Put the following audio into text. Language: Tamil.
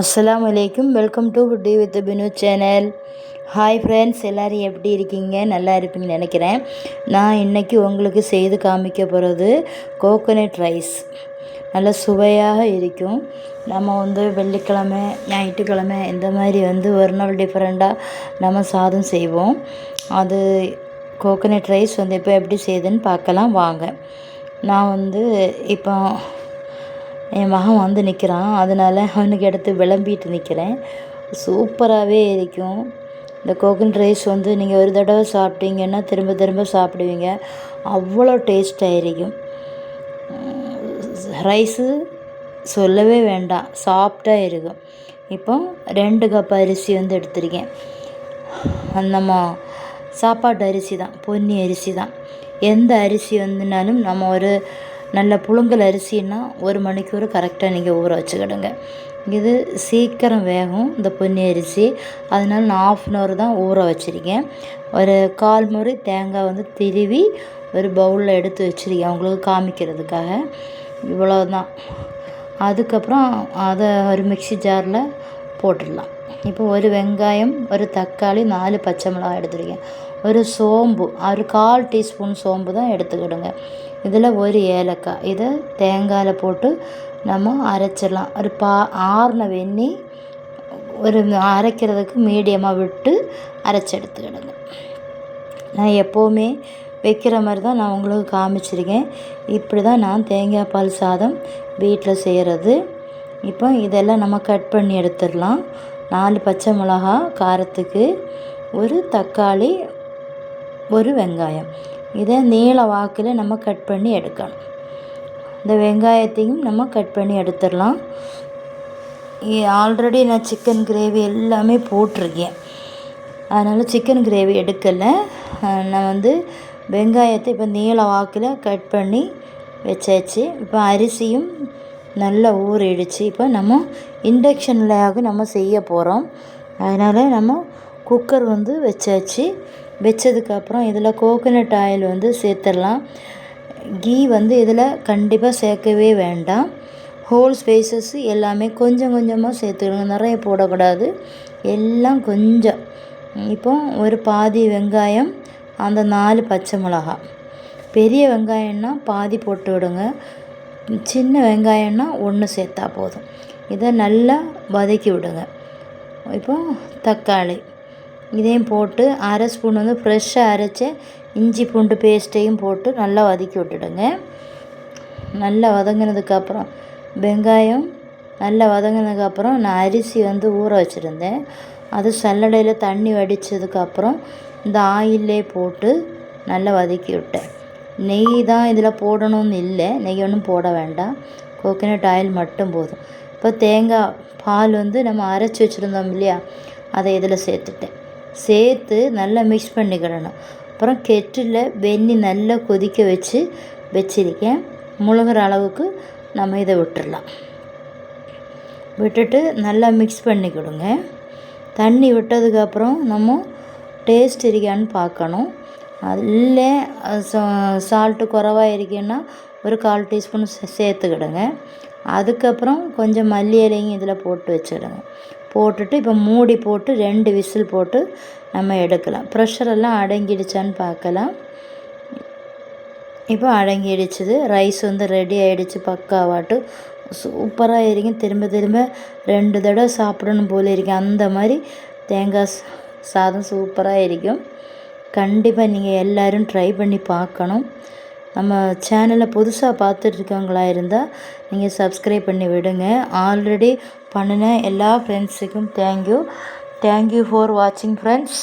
அஸ்ஸலாமு அலைக்கும். Welcome to foodie with Binu channel. Hi friends, எல்லோரும் எப்படி இருக்கீங்க? நல்லா இருப்பீங்கன்னு நினைக்கிறேன். நான் இன்றைக்கி உங்களுக்கு செய்து காமிக்க போகிறது கோகோனட் ரைஸ். நல்ல சுவையாக இருக்கும். நம்ம வெள்ளிக்கிழமை, ஞாயிற்றுக்கிழமை இந்த மாதிரி ஒரு நாள் டிஃப்ரெண்ட்டாக நம்ம சாதம் செய்வோம். அது கோகோனட் ரைஸ் இப்போ எப்படி செய்யுதுன்னு பார்க்கலாம் வாங்க. நான் இப்போ என் மகன் நிற்கிறான், அதனால் அவனுக்கு எடுத்து விளம்பிட்டு நிற்கிறேன். சூப்பராகவே இருக்கும். இந்த கோகோனட் ரைஸ் நீங்கள் ஒரு தடவை சாப்பிட்டீங்கன்னா திரும்ப திரும்ப சாப்பிடுவீங்க. அவ்வளோ டேஸ்ட்டாக இருக்கும். ரைஸு சொல்லவே வேண்டாம், சாஃப்டாக இருக்கும். இப்போ 2 கப் அரிசி எடுத்திருக்கேன். நம்ம சாப்பாட்டு அரிசி தான், பொன்னி அரிசி தான். எந்த அரிசி நம்ம ஒரு நல்ல புழுங்கல் அரிசின்னா 1 மணிக்கூர் கரெக்டாக நீங்கள் ஊற வச்சுக்கிடுங்க. இது சீக்கிரம் வேகும் இந்த பொன்னி அரிசி. அதனால் நான் 1/2 hour தான் ஊற வச்சுருக்கேன். ஒரு 1/4 முறை தேங்காய் திருவி ஒரு பவுலில் எடுத்து வச்சுருக்கேன் உங்களுக்கு காமிக்கிறதுக்காக. இவ்வளோதான். அதுக்கப்புறம் அதை ஒரு மிக்ஸி ஜாரில் போட்டுடலாம். இப்போ ஒரு வெங்காயம், ஒரு தக்காளி, 4 பச்சை மிளகாய் எடுத்துருக்கேன். ஒரு சோம்பு, ஒரு 1/4 டீஸ்பூன் சோம்பு தான் எடுத்துக்கிடுங்க. இதில் ஒரு ஏலக்காய். இதை தேங்காயில் போட்டு நம்ம அரைச்சிடலாம். ஒரு ஆறின வெந்நீர் ஒரு அரைக்கிறதுக்கு மீடியமாக விட்டு அரைச்சி எடுத்துக்கிடுங்க. நான் எப்போவுமே வைக்கிற மாதிரி தான் நான் உங்களுக்கு காமிச்சிருக்கேன். இப்படி தான் நான் தேங்காய் பால் சாதம் வீட்டில் செய்கிறது. இப்போ இதெல்லாம் நம்ம கட் பண்ணி எடுத்துடலாம். 4 பச்சை மிளகா காரத்துக்கு, ஒரு தக்காளி, ஒரு வெங்காயம். இதை நீள வாக்கில் நம்ம கட் பண்ணி எடுக்கணும். இந்த வெங்காயத்தையும் நம்ம கட் பண்ணி எடுத்துடலாம். ஆல்ரெடி நான் சிக்கன் கிரேவி எல்லாமே போட்டிருக்கேன், அதனால் சிக்கன் கிரேவி எடுக்கலை. நான் வெங்காயத்தை இப்போ நீள வாக்கில் கட் பண்ணி வச்சாச்சு. இப்போ அரிசியும் நல்லா ஊறிடுச்சு. இப்போ நம்ம இண்டக்ஷன்லையாக நம்ம செய்ய போகிறோம். அதனால் நம்ம குக்கர் வச்சாச்சு. வச்சதுக்கப்புறம் இதில் கோகோனட் ஆயில் சேர்த்துடலாம். கீ இதில் கண்டிப்பாக சேர்க்கவே வேண்டாம். ஹோல் ஸ்பைசஸ் எல்லாமே கொஞ்சம் கொஞ்சமாக சேர்த்துக்கணும், நிறைய போடக்கூடாது, எல்லாம் கொஞ்சம். இப்போ ஒரு பாதி வெங்காயம், அந்த 4 பச்சை மிளகாய். பெரிய வெங்காயம்னா பாதி போட்டு விடுங்க, சின்ன வெங்காயம்னா 1 சேர்த்தா போதும். இதை நல்லா வதக்கி விடுங்க. இப்போ தக்காளி இதையும் போட்டு 1/2 ஸ்பூன் ஃப்ரெஷ்ஷாக அரைச்ச இஞ்சி பூண்டு பேஸ்ட்டையும் போட்டு நல்லா வதக்கி விட்டுடுங்க. நல்லா வதங்கினதுக்கப்புறம் வெங்காயம் நல்லா வதங்கினதுக்கப்புறம் நான் அரிசி ஊற வச்சுருந்தேன். அது சல்லடையில் தண்ணி வடித்ததுக்கப்புறம் இந்த ஆயிலே போட்டு நல்லா வதக்கி விட்டேன். நெய் தான் இதில் போடணும்னு இல்லை, நெய் ஒன்றும் போட வேண்டாம், கோகோனட் ஆயில் மட்டும் போதும். இப்போ தேங்காய் பால் நம்ம அரைச்சி வச்சுருந்தோம் இல்லையா, அதை இதில் சேர்த்து நல்லா மிக்ஸ் பண்ணிக்கிடணும். அப்புறம் கெட்டில் வெந்நீர் நல்லா கொதிக்க வச்சுருக்கேன். முழுகிற அளவுக்கு நம்ம இதை விட்டுடலாம். விட்டுட்டு நல்லா மிக்ஸ் பண்ணிக்கிடுங்க. தண்ணி விட்டதுக்கப்புறம் நம்ம டேஸ்ட் இருக்கான்னு பார்க்கணும். அதில் சால்ட்டு குறைவாக இருக்கேன்னா ஒரு 1/4 டீஸ்பூன் சேர்த்துக்கிடுங்க. அதுக்கப்புறம் கொஞ்சம் மல்லி இலையும் இதில் போட்டு வச்சுடுங்க. போட்டுட்டு இப்போ மூடி போட்டு 2 விசில் போட்டு நம்ம எடுக்கலாம். ப்ரெஷரெல்லாம் அடங்கிடுச்சான்னு பார்க்கலாம். இப்போ அடங்கிடுச்சுது. ரைஸ் ரெடி ஆகிடுச்சு பக்காவாட்டு. சூப்பராக இருக்கும். திரும்ப திரும்ப 2 தடவை சாப்பிடணும் போல் இருக்கும். அந்த மாதிரி தேங்காய் சாதம் சூப்பராக இருக்கும். கண்டிப்பாக நீங்கள் எல்லோரும் ட்ரை பண்ணி பார்க்கணும். நம்ம சேனலை புதுசாக பார்த்துட்ருக்கவங்களா இருந்தால் நீங்கள் சப்ஸ்கிரைப் பண்ணி விடுங்க. ஆல்ரெடி பண்ணின எல்லா ஃப்ரெண்ட்ஸுக்கும் தேங்க்யூ ஃபார் வாட்சிங் ஃப்ரெண்ட்ஸ்.